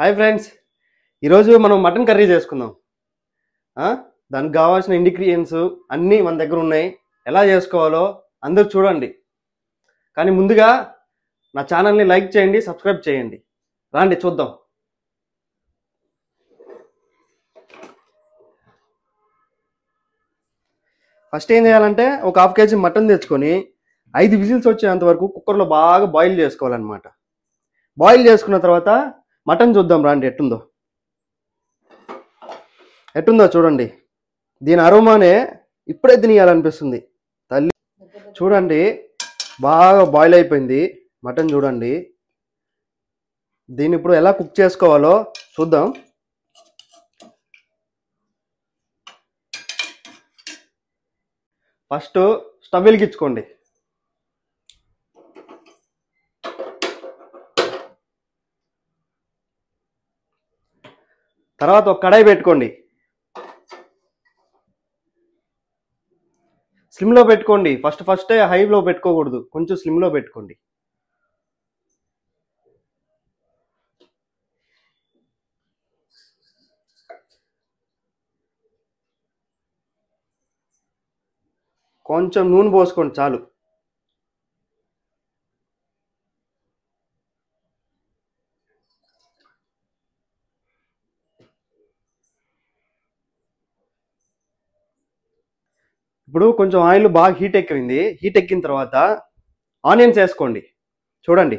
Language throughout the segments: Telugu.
హాయ్ ఫ్రెండ్స్, ఈరోజు మనం మటన్ కర్రీ చేసుకుందాం. ఆ? దానికి కావాల్సిన ఇంగ్రీడియంట్స్ అన్నీ మన దగ్గర ఉన్నాయి. ఎలా చేసుకోవాలో అందరూ చూడండి. కానీ ముందుగా నా ఛానల్ని లైక్ చేయండి, సబ్స్క్రైబ్ చేయండి. రాండి చూద్దాం. ఫస్ట్ ఏం చేయాలంటే ఒక హాఫ్ కేజీ మటన్ తెచ్చుకొని 5 విజిల్స్ వచ్చేంత వరకు కుక్కర్లో బాగా బాయిల్ చేసుకోవాలన్నమాట. బాయిల్ చేసుకున్న తర్వాత మటన్ చూద్దాం రాండి ఎట్టుందో చూడండి. దీని అరోమానే ఇప్పుడే తినేయాలనిపిస్తుంది. తల్లి చూడండి, బాగా బాయిల్ అయిపోయింది మటన్. చూడండి, దీన్ని ఇప్పుడు ఎలా కుక్ చేసుకోవాలో చూద్దాం. ఫస్ట్ స్టవ్ వెలిగించుకోండి. తర్వాత ఒక కడాయి పెట్టుకోండి. స్లిమ్లో పెట్టుకోండి. ఫస్టే హైలో పెట్టుకోకూడదు, కొంచెం స్లిమ్లో పెట్టుకోండి. కొంచెం నూనె పోసుకోండి చాలు. ఇప్పుడు కొంచెం ఆయిల్ బాగా హీట్ ఎక్కింది. హీట్ ఎక్కిన తర్వాత ఆనియన్స్ వేసుకోండి. చూడండి,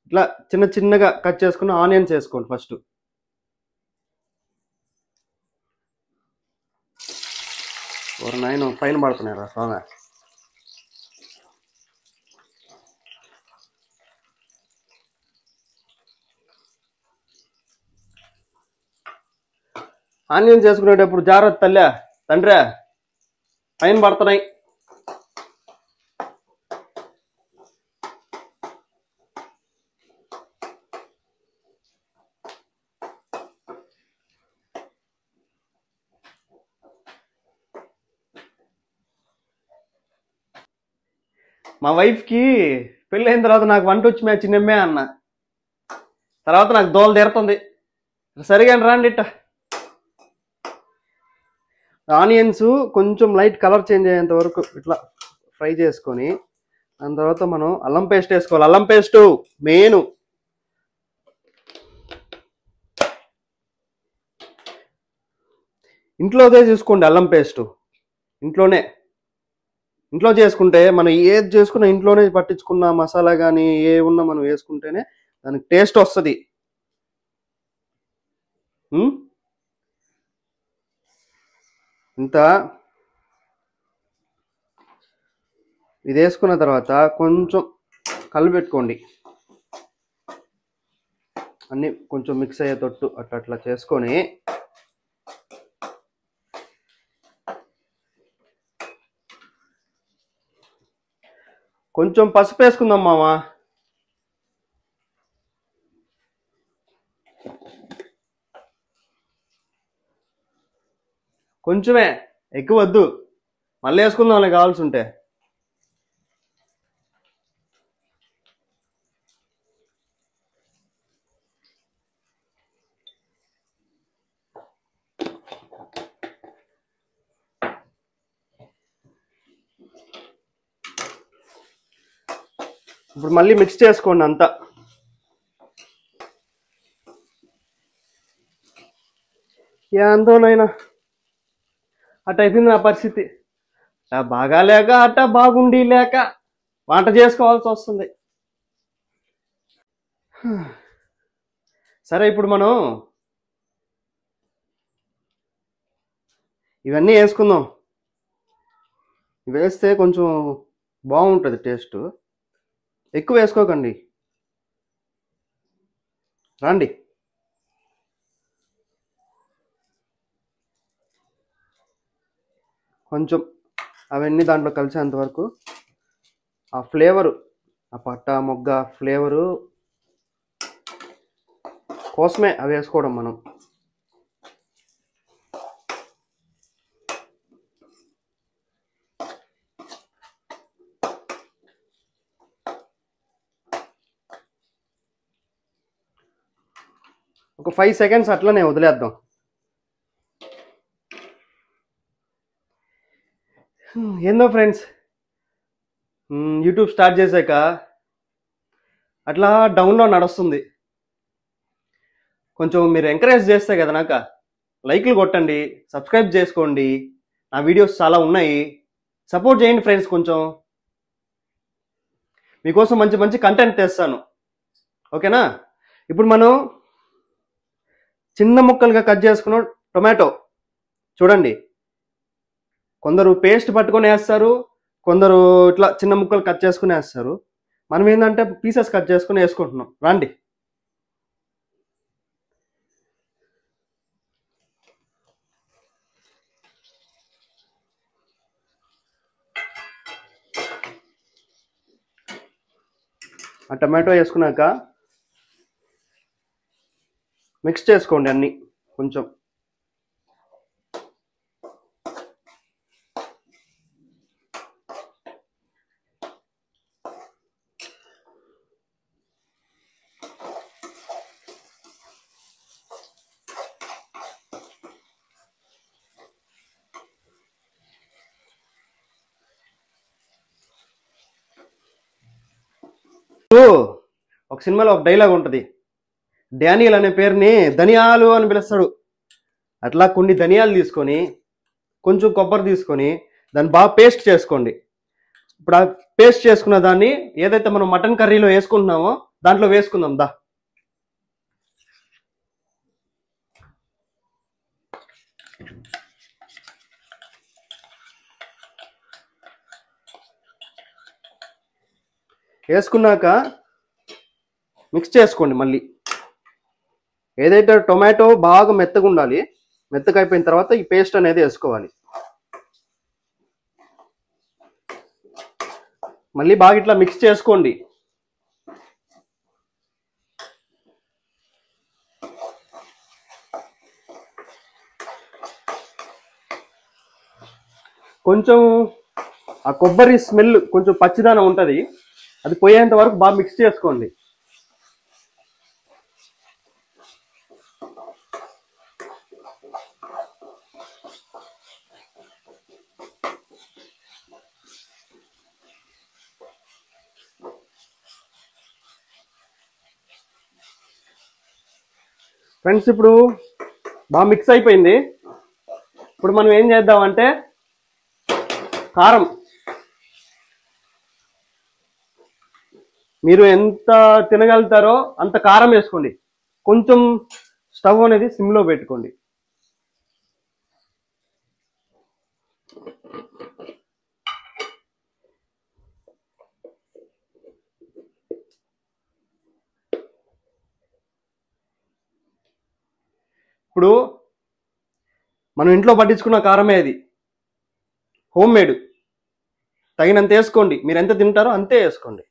ఇట్లా చిన్న చిన్నగా కట్ చేసుకున్న ఆనియన్స్ వేసుకోండి ఫస్ట్. ఒక నాయన పైన పడుతున్నారా స్వామి. ఆనియన్స్ వేసుకునేటప్పుడు జాగ్రత్త తల్లా తండ్రా, పైన పడుతున్నాయి. మా వైఫ్కి పెళ్ళైన తర్వాత నాకు వంట వచ్చి మే చిన్నమ్మే అన్న. తర్వాత నాకు దోల తీరుతుంది. సరిగా రాండి ఇట్ట. ఆనియన్స్ కొంచెం లైట్ కలర్ చేంజ్ అయ్యేంత వరకు ఇట్లా ఫ్రై చేసుకొని దాని తర్వాత మనం అల్లం పేస్ట్ వేసుకోవాలి. అల్లం పేస్ట్ మెయిన్. ఇంట్లోదే చూసుకోండి. అల్లం పేస్ట్ ఇంట్లో చేసుకుంటే మనం ఏది చేసుకున్నా ఇంట్లోనే పట్టించుకున్న మసాలా కానీ ఏ ఉన్నా మనం వేసుకుంటేనే దానికి టేస్ట్ వస్తుంది. ఇంత ఇది వేసుకున్న తర్వాత కొంచెం కలిపెట్టుకోండి. అన్నీ కొంచెం మిక్స్ అయ్యేటట్టు అట్లా చేసుకొని కొంచెం పసుపు వేసుకుందాం మామా. కొంచెమే, ఎక్కువ వద్దు. మళ్ళీ వేసుకుందాం అలా కావాల్సి ఉంటే. ఇప్పుడు మళ్ళీ మిక్స్ చేసుకోండి అంతా. ఏందోనైనా అట్ట అయిపోయింది నా పరిస్థితి. అట్టా బాగా లేక అట్టా బాగుండి లేక వంట చేసుకోవాల్సి వస్తుంది. సరే, ఇప్పుడు మనం ఇవన్నీ వేసుకుందాం. వేస్తే కొంచెం బాగుంటుంది టేస్ట్. ఎక్కువ వేసుకోకండి. రండి. కొంచెం అవన్నీ దాంట్లో కలిసేంత వరకు ఆ ఫ్లేవరు, ఆ పట్ట మొగ్గ ఫ్లేవరు కోసమే అవి వేసుకోవడం మనం. ఒక 5 సెకండ్స్ అట్లనే వదిలేద్దాం. ఏందో ఫ్రెండ్స్, యూట్యూబ్ స్టార్ట్ చేశాక అట్లా డౌన్లో నడుస్తుంది. కొంచెం మీరు ఎంకరేజ్ చేస్తే కదా నాకు లైక్లు కొట్టండి, సబ్స్క్రైబ్ చేసుకోండి. నా వీడియోస్ చాలా ఉన్నాయి, సపోర్ట్ చేయండి ఫ్రెండ్స్. కొంచెం మీకోసం మంచి మంచి కంటెంట్ తెస్తాను, ఓకేనా? ఇప్పుడు మనం చిన్న ముక్కలుగా కట్ చేసుకున్న టొమాటో చూడండి. కొందరు పేస్ట్ పట్టుకొని వేస్తారు, కొందరు ఇట్లా చిన్న ముక్కలు కట్ చేసుకుని వేస్తారు. మనం ఏంటంటే పీసెస్ కట్ చేసుకుని వేసుకుంటున్నాం. రండి. ఆ టమాటో వేసుకున్నాక మిక్స్ చేసుకోండి అన్నీ కొంచెం. ఒక సినిమాలో ఒక డైలాగ్ ఉంటుంది, డానియల్ అనే పేరుని ధనియాలు అని పిలుస్తాడు. అట్లా కొన్ని ధనియాలు తీసుకొని కొంచెం కొబ్బరి తీసుకొని దాన్ని బాగా పేస్ట్ చేసుకోండి. ఇప్పుడు ఆ పేస్ట్ చేసుకున్న దాన్ని ఏదైతే మనం మటన్ కర్రీలో వేసుకుంటున్నామో దాంట్లో వేసుకుందాం. దా వేసుకున్నాక మిక్స్ చేసుకోండి. మళ్ళీ ఏదైతే టొమాటో బాగా మెత్తగా ఉండాలి, మెత్తగా అయిపోయిన తర్వాత ఈ పేస్ట్ అనేది వేసుకోవాలి. మళ్ళీ బాగా ఇట్లా మిక్స్ చేసుకోండి. కొంచెం ఆ కొబ్బరి స్మెల్ కొంచెం పచ్చిదనం ఉంటుంది, అది పోయేంత వరకు బాగా మిక్స్ చేసుకోండి. ఫ్రెండ్స్ ఇప్పుడు బాగా మిక్స్ అయిపోయింది. ఇప్పుడు మనం ఏం చేద్దామంటే కారం, మీరు ఎంత తినగలుగుతారో అంత కారం వేసుకోండి. కొంచెం స్టవ్ అనేది సిమ్లో పెట్టుకోండి. ఇప్పుడు మనం ఇంట్లో పట్టించుకున్న కారమే, అది హోమ్ మేడ్. తగినంత వేసుకోండి, మీరు ఎంత తింటారో అంతే వేసుకోండి.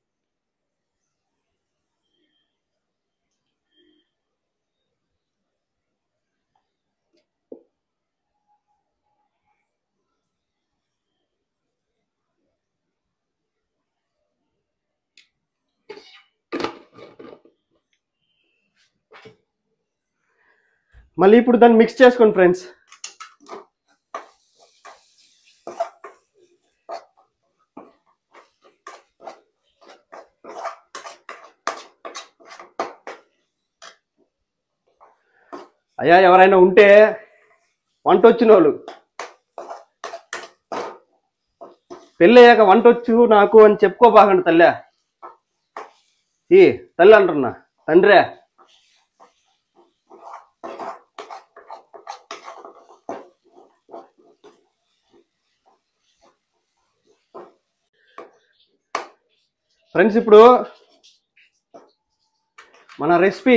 మళ్ళీ ఇప్పుడు దాన్ని మిక్స్ చేసుకోండి ఫ్రెండ్స్. అయ్యా ఎవరైనా ఉంటే వంట వచ్చిన వాళ్ళు, పెళ్ళయ్యాక వంట వచ్చు నాకు అని చెప్పుకోబాకండి తల్లి. ఈ తల్లి అంటున్నా, తండ్రే. ఫ్రెండ్స్ ఇప్పుడు మన రెసిపీ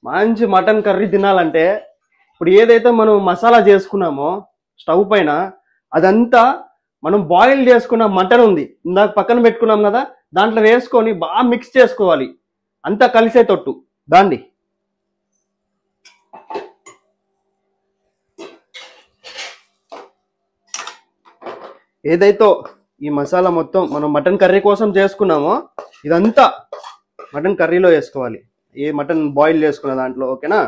మంచి మటన్ కర్రీ తినాలంటే ఇప్పుడు ఏదైతే మనం మసాలా చేసుకున్నామో స్టవ్ పైన, అదంతా మనం బాయిల్ చేసుకున్న మటన్ ఉంది ఇందాక పక్కన పెట్టుకున్నాం కదా, దాంట్లో వేసుకొని బాగా మిక్స్ చేసుకోవాలి, అంతా కలిసేటట్టు. దాన్ని ఏదైతే ఈ మసాలా మొత్తం మనం మటన్ కర్రీ కోసం చేసుకున్నామో ఇదంతా మటన్ కర్రీలో వేసుకోవాలి. ఈ మటన్ బాయిల్ చేసుకున్న దాంట్లో. ఓకేనా?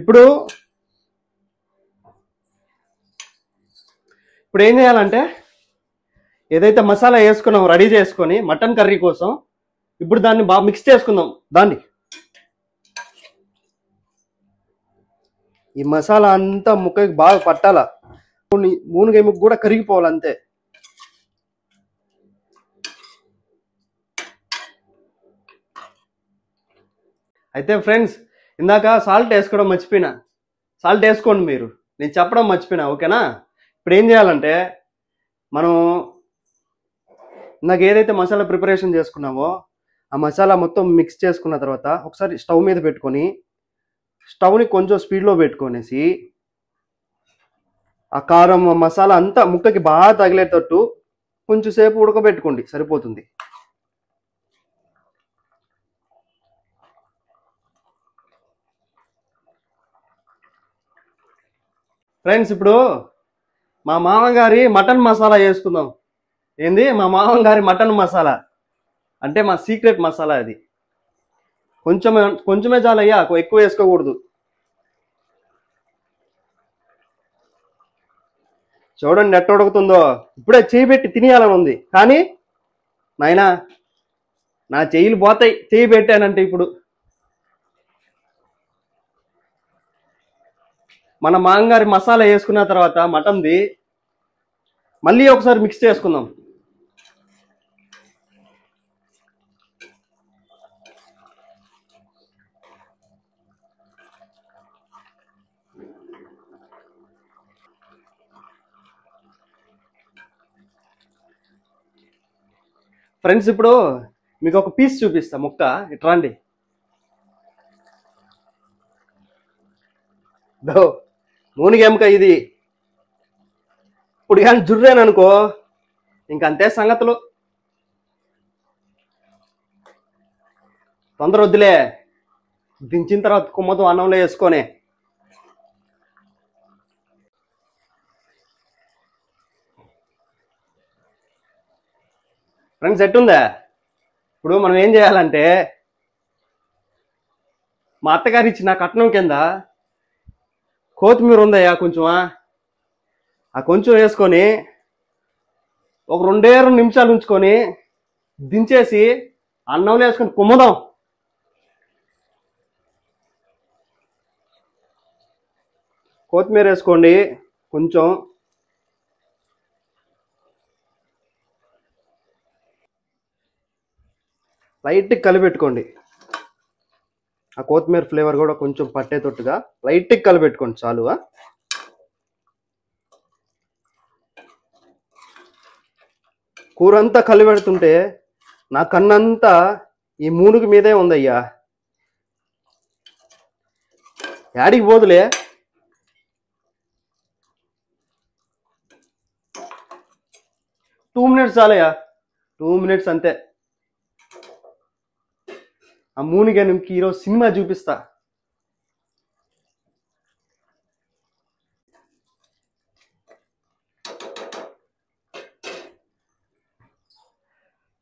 ఇప్పుడు ఇప్పుడు ఏం చేయాలంటే ఏదైతే మసాలా వేసుకున్నాం రెడీ చేసుకొని మటన్ కర్రీ కోసం, ఇప్పుడు దాన్ని బాగా మిక్స్ చేసుకుందాం. దాన్ని ఈ మసాలా అంతా ముక్కకి బాగా పట్టాల, మూనుగై ముక్క కూడా కరిగిపోవాలి అంతే. అయితే ఫ్రెండ్స్, ఇందాక సాల్ట్ వేసుకోవడం మర్చిపోయినా. సాల్ట్ వేసుకోండి మీరు, నేను చెప్పడం మర్చిపోయినా. ఓకేనా? ఇప్పుడు ఏం చేయాలంటే మనం ఇందాక ఏదైతే మసాలా ప్రిపరేషన్ చేసుకున్నామో ఆ మసాలా మొత్తం మిక్స్ చేసుకున్న తర్వాత ఒకసారి స్టవ్ మీద పెట్టుకొని, స్టవ్ని కొంచెం స్పీడ్లో పెట్టుకొనేసి ఆ కారం మసాలా అంతా ముక్కకి బాగా తగిలేటట్టు కొంచెం సేపు ఉడకబెట్టుకోండి, సరిపోతుంది. ఫ్రెండ్స్, ఇప్పుడు మా మామగారి మటన్ మసాలా చేసుకుందాం. ఏంది? మా మామగారి మటన్ మసాలా అంటే మా సీక్రెట్ మసాలా అది. కొంచెమే చాలయ్యా, ఎక్కువ వేసుకోకూడదు. చూడండి ఎట్ట ఉడుకుతుందో. ఇప్పుడే చేయి పెట్టి తినేయాలని ఉంది, కానీ నాయనా నా చెయ్యిలు పోతాయి చేయి పెట్టానంటే. ఇప్పుడు మన మామగారి మసాలా వేసుకున్న తర్వాత మటన్ది మళ్ళీ ఒకసారి మిక్స్ చేసుకుందాం. ఫ్రెండ్స్, ఇప్పుడు మీకు ఒక పీస్ చూపిస్తా, ముక్క ఇట్రాండి. మూనిగెంక ఇది. ఇప్పుడు కానీ జుర్రేననుకో ఇంకంతే సంగతులు. తొందర వద్దులే, దించిన తర్వాత కుమ్మతో అన్నంలో వేసుకొని. ఫ్రెండ్స్, ఎట్టుందా? ఇప్పుడు మనం ఏం చేయాలంటే మా అత్తగారు ఇచ్చిన కట్నం కింద కొత్తిమీర ఉందయ్యా కొంచెమా, ఆ కొంచెం వేసుకొని ఒక 2 నిమిషాలు ఉంచుకొని దించేసి అన్నంలో వేసుకొని కుమ్మదాం. కొత్తిమీర వేసుకోండి కొంచెం. లైట్గా కలిపెట్టుకోండి, ఆ కొత్తిమీర ఫ్లేవర్ కూడా కొంచెం పట్టేటట్టుగా లైట్గా కలిపెట్టుకోండి చాలు. కూర అంతా కలిపెడుతుంటే నా కన్నంతా ఈ మూనుగు మీదే ఉందయ్యా, యాడికి పోదులే. టూ మినిట్స్ చాలయ్యా, 2 మినిట్స్ అంతే. ఆ మూనిగనికి ఈరోజు సినిమా చూపిస్తా.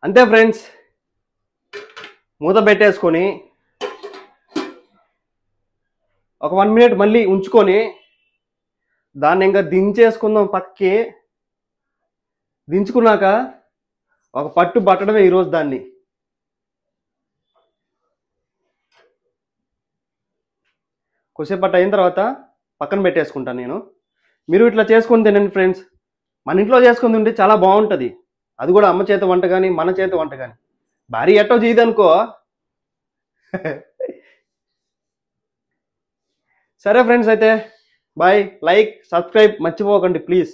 అంతే ఫ్రెండ్స్, మూత పెట్టేసుకొని ఒక 1 మినిట్ మళ్ళీ ఉంచుకొని దాన్ని ఇంకా దించేసుకుందాం పక్కకి. దించుకున్నాక ఒక పట్టు పట్టడమే ఈరోజు దాన్ని. కొద్దిసేపట్టు అయిన తర్వాత పక్కన పెట్టేసుకుంటాను నేను. మీరు ఇట్లా చేసుకొని తినండి ఫ్రెండ్స్. మన ఇంట్లో చేసుకొని తింటే చాలా బాగుంటుంది. అది కూడా అమ్మ చేత వంట కానీ మన చేత వంట కానీ. భార్య ఎట్టో చేయదనుకో. సరే ఫ్రెండ్స్, అయితే బాయ్. లైక్, సబ్స్క్రైబ్ మర్చిపోకండి ప్లీజ్.